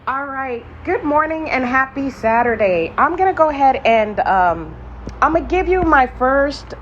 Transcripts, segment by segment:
All right. Good morning and happy Saturday. I'm going to go ahead and I'm going to give you my first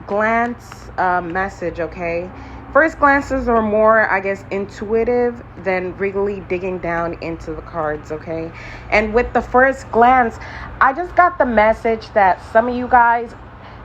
glance message, okay? First glances are more, I guess, intuitive than really digging down into the cards, okay? And with the first glance, I just got the message that some of you guys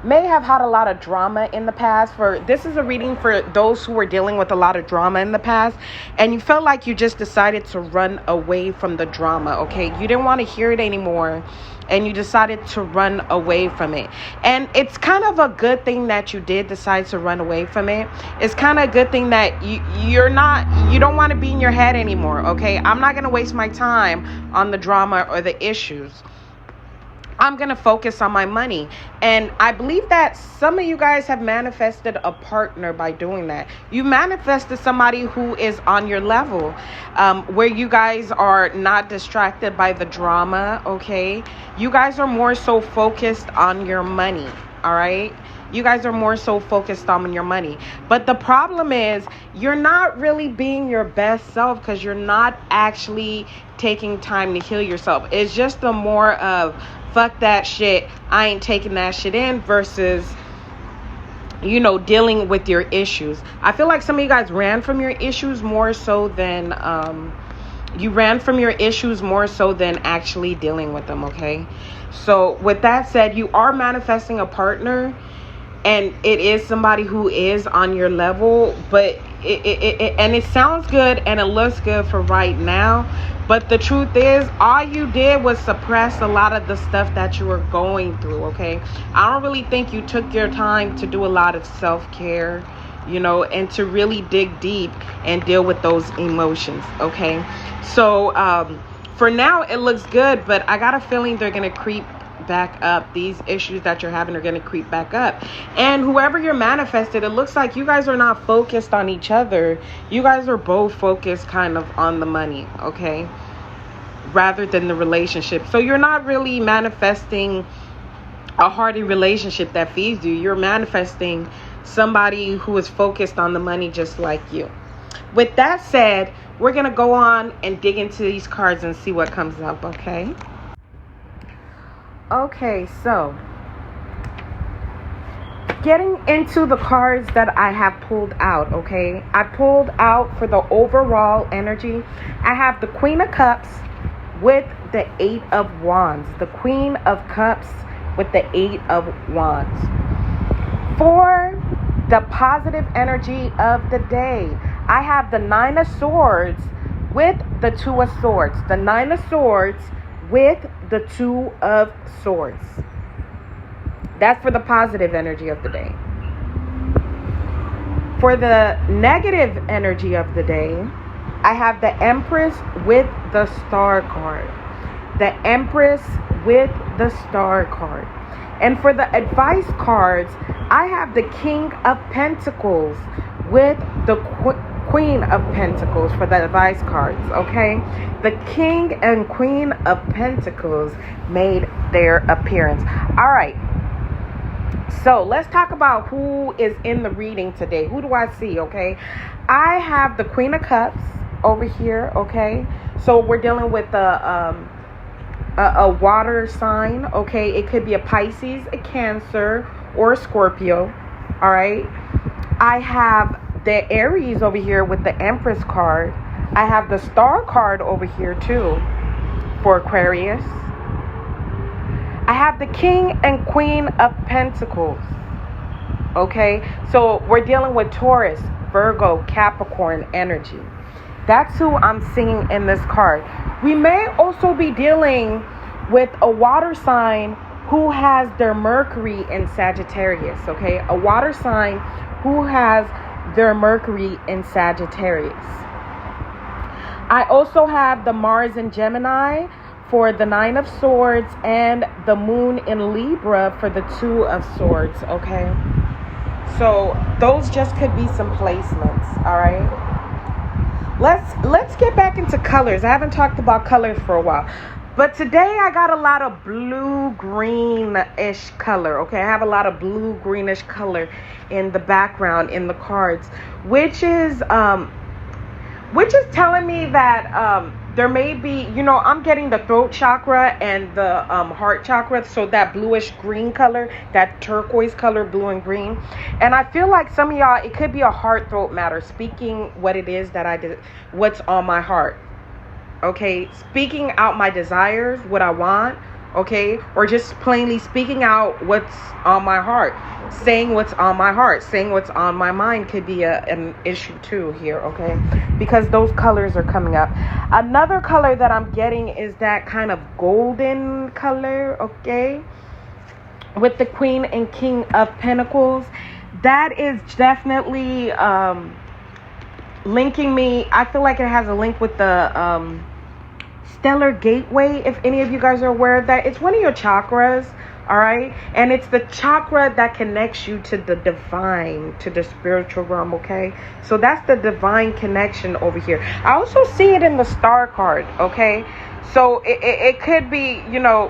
may have had a lot of drama in the past. This is a reading for those who were dealing with a lot of drama in the past, and you felt like you just decided to run away from the drama, okay? You didn't want to hear it anymore, and you decided to run away from it. And it's kind of a good thing that you did decide to run away from it. It's kind of a good thing that you don't want to be in your head anymore, okay? I'm not going to waste my time on the drama or the issues. I'm going to focus on my money. And I believe that some of you guys have manifested a partner by doing that. You manifested somebody who is on your level, where you guys are not distracted by the drama, okay? You guys are more so focused on your money, all right? You guys are more so focused on your money. But the problem is you're not really being your best self because you're not actually taking time to heal yourself. It's just the more of fuck that shit, I ain't taking that shit in versus, dealing with your issues. I feel like some of you guys ran from your issues more so than actually dealing with them, okay? So with that said, you are manifesting a partner, and it is somebody who is on your level, but it sounds good and it looks good for right now. But the truth is, all you did was suppress a lot of the stuff that you were going through, okay? I don't really think you took your time to do a lot of self-care, and to really dig deep and deal with those emotions, okay? So for now, it looks good, but I got a feeling they're going to creep back up. These issues that you're having are going to creep back up. And whoever you're manifested, it looks like you guys are not focused on each other. You guys are both focused kind of on the money, okay, rather than the relationship. So you're not really manifesting a hearty relationship that feeds you. You're manifesting somebody who is focused on the money just like you. With that said, we're going to go on and dig into these cards and see what comes up, okay? Okay, so getting into the cards that I have pulled out, okay? I pulled out for the overall energy. I have the Queen of Cups with the Eight of Wands. The Queen of Cups with the Eight of Wands. For the positive energy of the day, I have the Nine of Swords with the Two of Swords. The Nine of Swords with the Two of Swords. That's for the positive energy of the day. For the negative energy of the day, I have the Empress with the Star card. The Empress with the Star card. And for the advice cards, I have the King of Pentacles with the Queen of Pentacles for the advice cards, okay? The King and Queen of Pentacles made their appearance. All right. So let's talk about who is in the reading today. Who do I see, okay? I have the Queen of Cups over here, okay? So we're dealing with a water sign, okay? It could be a Pisces, a Cancer, or a Scorpio, all right? I have the Aries over here with the Empress card. I have the Star card over here too for Aquarius. I have the King and Queen of Pentacles. Okay, so we're dealing with Taurus, Virgo, Capricorn energy. That's who I'm seeing in this card. We may also be dealing with a water sign who has their Mercury in Sagittarius. Okay, a water sign who has their Mercury in Sagittarius. I also have the Mars in Gemini for the Nine of Swords and the Moon in Libra for the Two of Swords, okay? So those just could be some placements, all right? Let's get back into colors. I haven't talked about colors for a while. But today I got a lot of blue-greenish color, okay? I have a lot of blue-greenish color in the background in the cards, which is which is telling me that there may be, I'm getting the throat chakra and the heart chakra, so that bluish green color, that turquoise color, blue and green. And I feel like some of y'all, it could be a heart throat matter, speaking what it is that I did, what's on my heart. Okay, speaking out my desires, what I want, okay, or just plainly speaking out what's on my heart, saying what's on my heart, saying what's on my mind could be an issue too here, okay, because those colors are coming up. Another color that I'm getting is that kind of golden color, okay, with the Queen and King of Pentacles. That is definitely linking me. I feel like it has a link with the Stellar Gateway, if any of you guys are aware of that. It's one of your chakras, all right? And it's the chakra that connects you to the divine, to the spiritual realm, okay? So that's the divine connection over here. I also see it in the star card, okay? So it could be,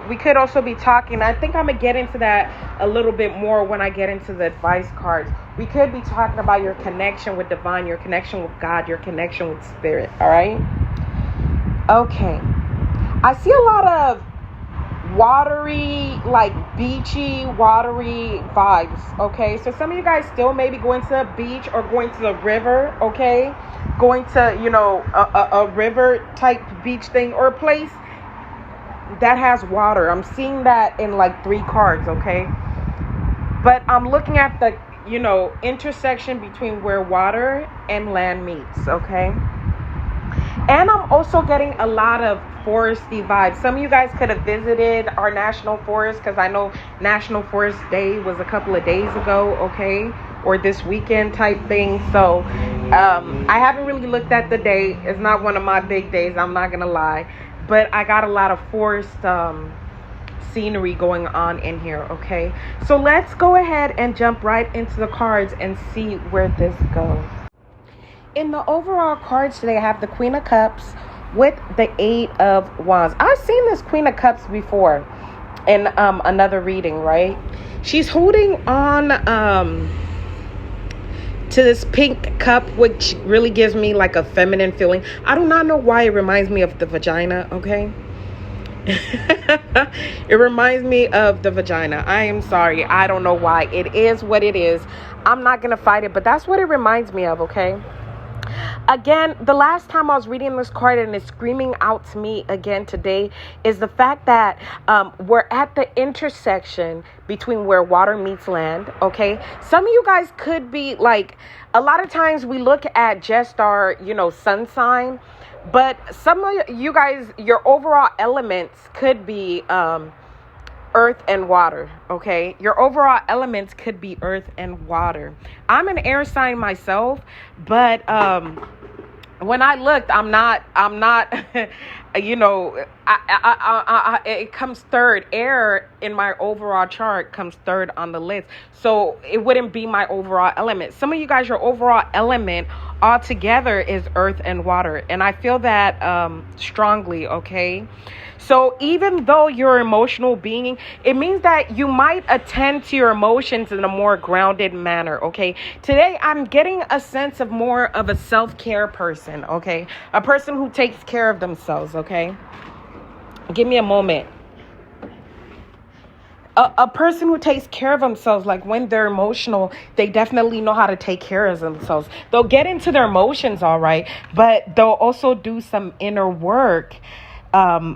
we could also be talking. I think I'm going to get into that a little bit more when I get into the advice cards. We could be talking about your connection with divine, your connection with God, your connection with spirit, all right? Okay. I see a lot of watery, like beachy, watery vibes, okay? So some of you guys still maybe going to the beach or going to the river, okay? Going to, a river type beach thing, or a place that has water. I'm seeing that in like 3 cards, okay? But I'm looking at the, intersection between where water and land meets, okay? And I'm also getting a lot of foresty vibes. Some of you guys could have visited our national forest, because I know National Forest Day was a couple of days ago, okay? Or this weekend type thing. So I haven't really looked at the day. It's not one of my big days, I'm not going to lie. But I got a lot of forest scenery going on in here, okay? So let's go ahead and jump right into the cards and see where this goes. In the overall cards today, I have the Queen of Cups with the 8 of Wands. I've seen this Queen of Cups before in another reading, right? She's holding on to this pink cup, which really gives me like a feminine feeling. I do not know why it reminds me of the vagina, okay? It reminds me of the vagina. I am sorry. I don't know why. It is what it is. I'm not going to fight it, but that's what it reminds me of, okay? Again, the last time I was reading this card, and it's screaming out to me again today, is the fact that we're at the intersection between where water meets land, okay? Some of you guys could be like, a lot of times we look at just our, sun sign, but some of you guys, your overall elements could be earth and water, okay? Your overall elements could be earth and water. I'm an air sign myself, but when I looked, I'm not it comes third. Air in my overall chart comes third on the list, so it wouldn't be my overall element. Some of you guys, your overall element altogether is earth and water, and I feel that strongly, okay? So even though you're an emotional being, it means that you might attend to your emotions in a more grounded manner, okay? Today, I'm getting a sense of more of a self-care person, okay? A person who takes care of themselves, okay? Give me a moment. A person who takes care of themselves, like when they're emotional, they definitely know how to take care of themselves. They'll get into their emotions, all right, but they'll also do some inner work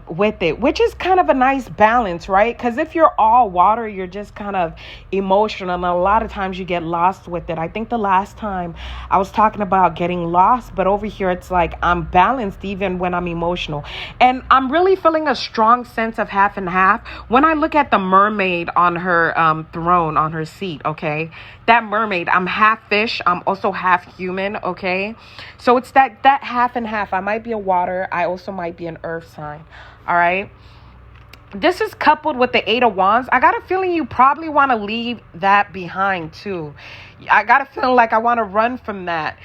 with it, which is kind of a nice balance, right? Because if you're all water, you're just kind of emotional, and a lot of times you get lost with it. I think the last time I was talking about getting lost, but over here it's like I'm balanced even when I'm emotional, and I'm really feeling a strong sense of half and half when I look at the mermaid on her throne, on her seat, okay? That mermaid, I'm half fish, I'm also half human, okay? So it's that half and half. I might be a water, I also might be an earth sign, all right? This is coupled with the 8 of Wands. I got a feeling you probably want to leave that behind too. I got a feeling like I want to run from that.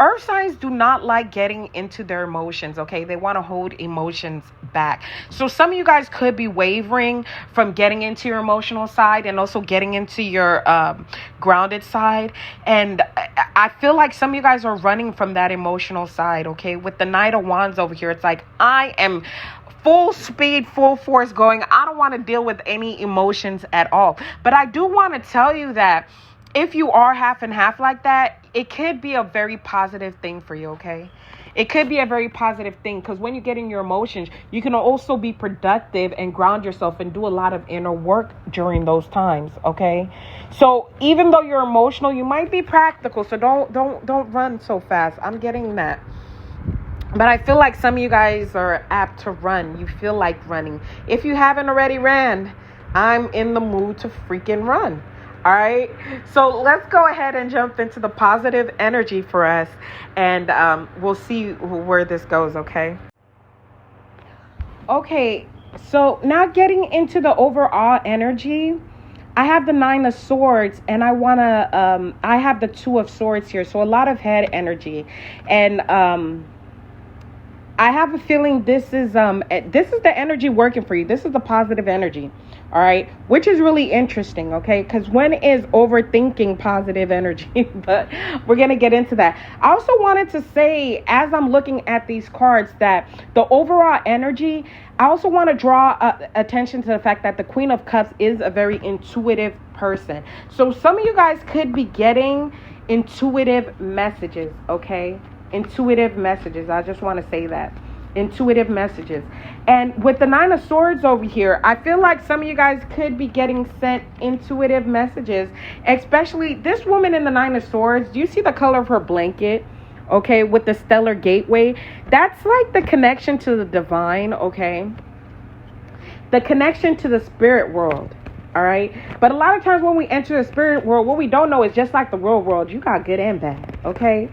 Earth signs do not like getting into their emotions, okay? They want to hold emotions back. So some of you guys could be wavering from getting into your emotional side and also getting into your grounded side. And I feel like some of you guys are running from that emotional side, okay? With the Knight of Wands over here, it's like, I am full speed, full force going. I don't want to deal with any emotions at all. But I do want to tell you that if you are half and half like that, it could be a very positive thing for you, okay? It could be a very positive thing because when you get in your emotions, you can also be productive and ground yourself and do a lot of inner work during those times, okay? So even though you're emotional, you might be practical. So don't run so fast. I'm getting that. But I feel like some of you guys are apt to run. You feel like running. If you haven't already ran, I'm in the mood to freaking run. All right. So let's go ahead and jump into the positive energy for us. And we'll see where this goes. Okay. Okay. So now getting into the overall energy, I have the 9 of Swords and I have the 2 of Swords here. So a lot of head energy. And I have a feeling this is the energy working for you. This is the positive energy. All right. Which is really interesting. OK, because when is overthinking positive energy? But we're going to get into that. I also wanted to say, as I'm looking at these cards, that the overall energy, I also want to draw attention to the fact that the Queen of Cups is a very intuitive person. So some of you guys could be getting intuitive messages. OK, intuitive messages. I just want to say that. Intuitive messages. And with the 9 of Swords over here, I feel like some of you guys could be getting sent intuitive messages, especially this woman in the 9 of Swords. Do you see the color of her blanket? Okay, with the stellar gateway. That's like the connection to the divine, okay? The connection to the spirit world. All right. But a lot of times when we enter the spirit world, what we don't know is just like the real world, you got good and bad, okay?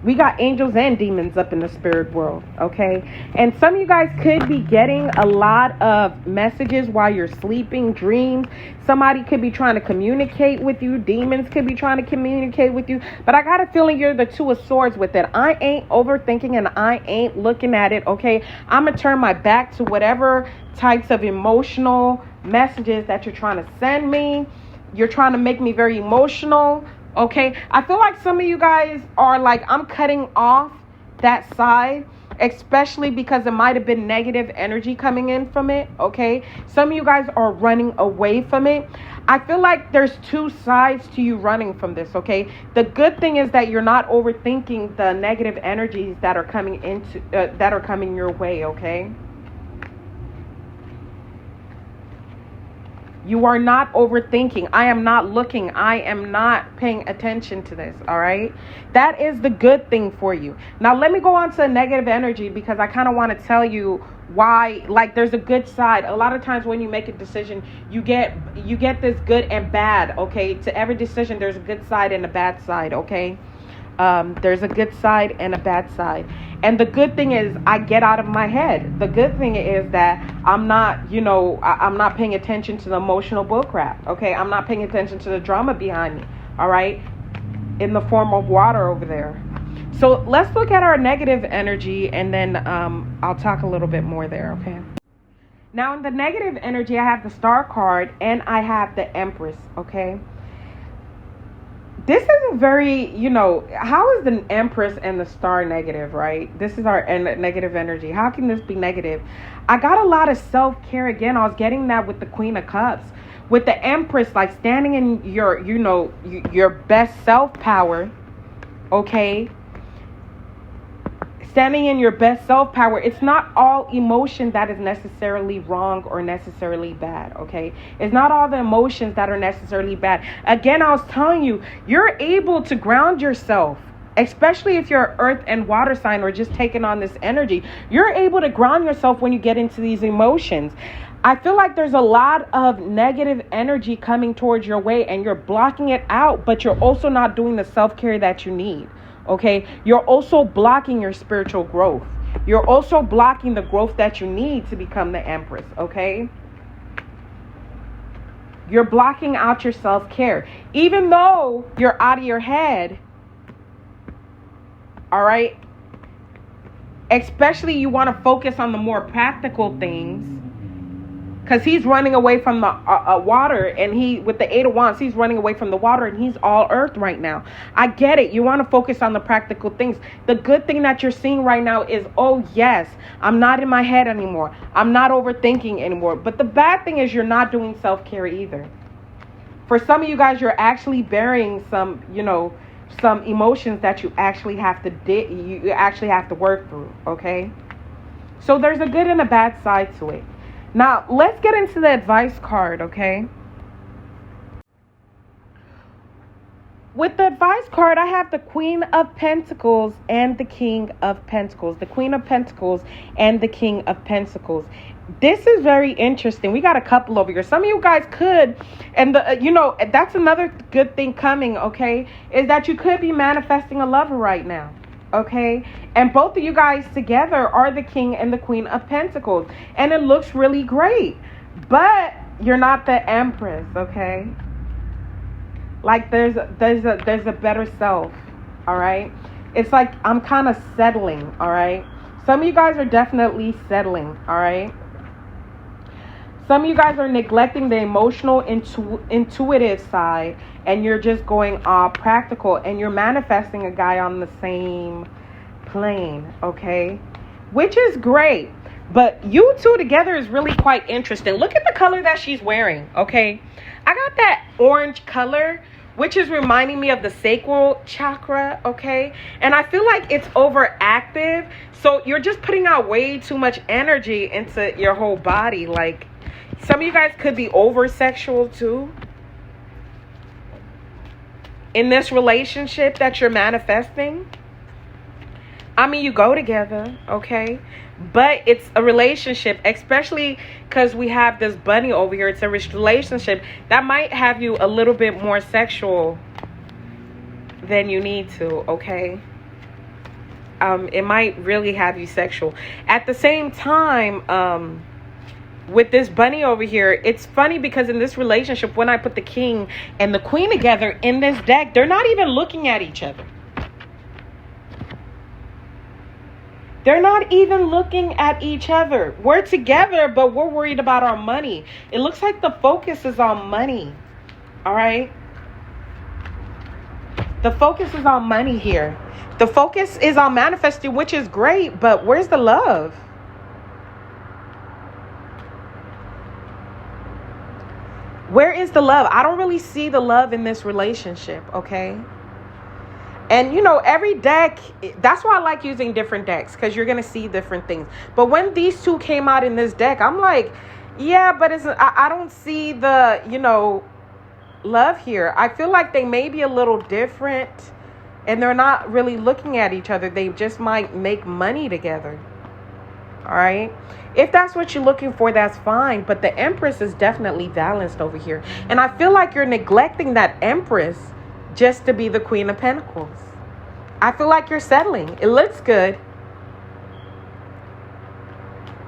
We got angels and demons up in the spirit world, okay? And some of you guys could be getting a lot of messages while you're sleeping, dreams. Somebody could be trying to communicate with you. Demons could be trying to communicate with you. But I got a feeling you're the 2 of Swords with it. I ain't overthinking and I ain't looking at it, okay? I'm going to turn my back to whatever types of emotional messages that you're trying to send me. You're trying to make me very emotional. Okay, I feel like some of you guys are like, I'm cutting off that side, especially because it might have been negative energy coming in from it. Okay, some of you guys are running away from it. I feel like there's 2 sides to you running from this. Okay, the good thing is that you're not overthinking the negative energies that are coming your way. Okay. You are not overthinking. I am not looking. I am not paying attention to this. All right. That is the good thing for you. Now, let me go on to negative energy because I kind of want to tell you why, like, there's a good side. A lot of times when you make a decision, you get this good and bad. OK, to every decision, there's a good side and a bad side. OK, there's a good side and a bad side. And the good thing is I get out of my head. The good thing is that I'm not, I'm not paying attention to the emotional bullcrap. Okay, I'm not paying attention to the drama behind me. All right, in the form of water over there. So let's look at our negative energy and then I'll talk a little bit more there. Okay. Now in the negative energy, I have the Star card and I have the Empress. Okay. This is a very, how is the Empress and the Star negative, right? This is our negative energy. How can this be negative? I got a lot of self-care. Again, I was getting that with the Queen of Cups. With the Empress, like standing in your best self-power, okay? Standing in your best self-power. It's not all emotion that is necessarily wrong or necessarily bad, okay? It's not all the emotions that are necessarily bad. Again, I was telling you, you're able to ground yourself, especially if you're earth and water sign or just taking on this energy. You're able to ground yourself when you get into these emotions. I feel like there's a lot of negative energy coming towards your way and you're blocking it out, but you're also not doing the self-care that you need. Okay, you're also blocking your spiritual growth. You're also blocking the growth that you need to become the Empress. Okay, you're blocking out your self-care. Even though you're out of your head, All right. Especially you want to focus on the more practical things, because he's running away from the water, and he, with the Eight of Wands, he's running away from the water, and he's all earth right now. I get it. You want to focus on the practical things. The good thing that you're seeing right now is, oh yes, I'm not in my head anymore. I'm not overthinking anymore. But the bad thing is you're not doing self-care either. For some of you guys, you're actually burying some, some emotions that you actually have to you actually have to work through, okay? So there's a good and a bad side to it. Now, let's get into the advice card, okay? With the advice card, I have the Queen of Pentacles and the King of Pentacles. The Queen of Pentacles and the King of Pentacles. This is very interesting. We got a couple over here. Some of you guys could, and that's another good thing coming, okay, is that you could be manifesting a lover right now. Okay, and both of you guys together are the King and the Queen of Pentacles, and it looks really great, but you're not the Empress, okay? Like there's a better self, all right? It's like I'm kind of settling, all right? Some of you guys are definitely settling, all right? Some of you guys are neglecting the emotional, intuitive side, and you're just going all practical, and you're manifesting a guy on the same plane, okay? Which is great, but you two together is really quite interesting. Look at the color that she's wearing, okay? I got that orange color, which is reminding me of the sacral chakra, okay? And I feel like it's overactive, so you're just putting out way too much energy into your whole body. Like, some of you guys could be over sexual too in this relationship that you're manifesting. I mean, you go together, okay? But it's a relationship, especially because we have this bunny over here. It's a relationship that might have you a little bit more sexual than you need to, okay? It might really have you sexual. At the same time, with this bunny over here, it's funny because in this relationship, when I put the King and the Queen together in this deck, they're not even looking at each other. They're not even looking at each other. We're together, but we're worried about our money. It looks like the focus is on money. All right? The focus is on money here. The focus is on manifesting, which is great, but where's the love? Where is the love? I don't really see the love in this relationship, okay? And, every deck, that's why I like using different decks, because you're going to see different things. But when these two came out in this deck, I'm like, yeah, but I don't see the, love here. I feel like they may be a little different, and they're not really looking at each other. They just might make money together. All right. If that's what you're looking for, that's fine. But the Empress is definitely balanced over here. And I feel like you're neglecting that Empress just to be the Queen of Pentacles. I feel like you're settling. It looks good.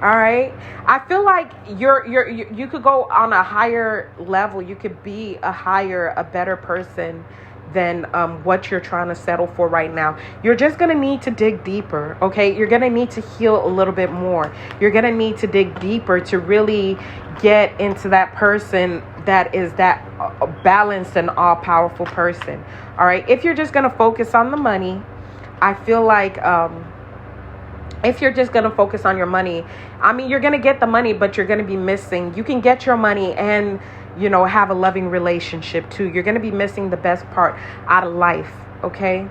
All right. I feel like you could go on a higher level. You could be a better person than what you're trying to settle for right now. You're just going to need to dig deeper, okay? You're going to need to heal a little bit more. You're going to need to dig deeper to really get into that person that is that balanced and all-powerful person, all right? If you're just going to focus on the money, I feel like if you're just going to focus on your money, I mean, you're going to get the money, but you're going to be missing. You can get your money and have a loving relationship too. You're going to be missing the best part out of life, okay?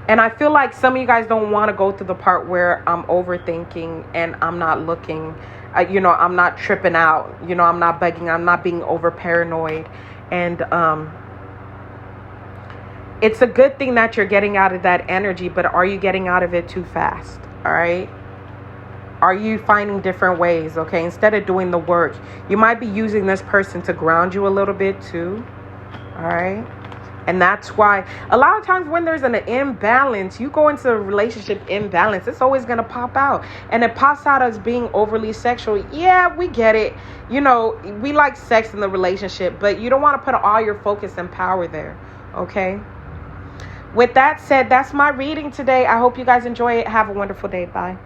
And I feel like some of you guys don't want to go through the part where I'm overthinking and I'm not looking, I'm not tripping out, I'm not bugging, I'm not being over paranoid. And it's a good thing that you're getting out of that energy, but are you getting out of it too fast? All right? Are you finding different ways, okay? Instead of doing the work, you might be using this person to ground you a little bit too, all right? And that's why a lot of times when there's an imbalance, you go into a relationship imbalance, it's always going to pop out. And it pops out as being overly sexual. Yeah, we get it. We like sex in the relationship, but you don't want to put all your focus and power there, okay? With that said, that's my reading today. I hope you guys enjoy it. Have a wonderful day. Bye.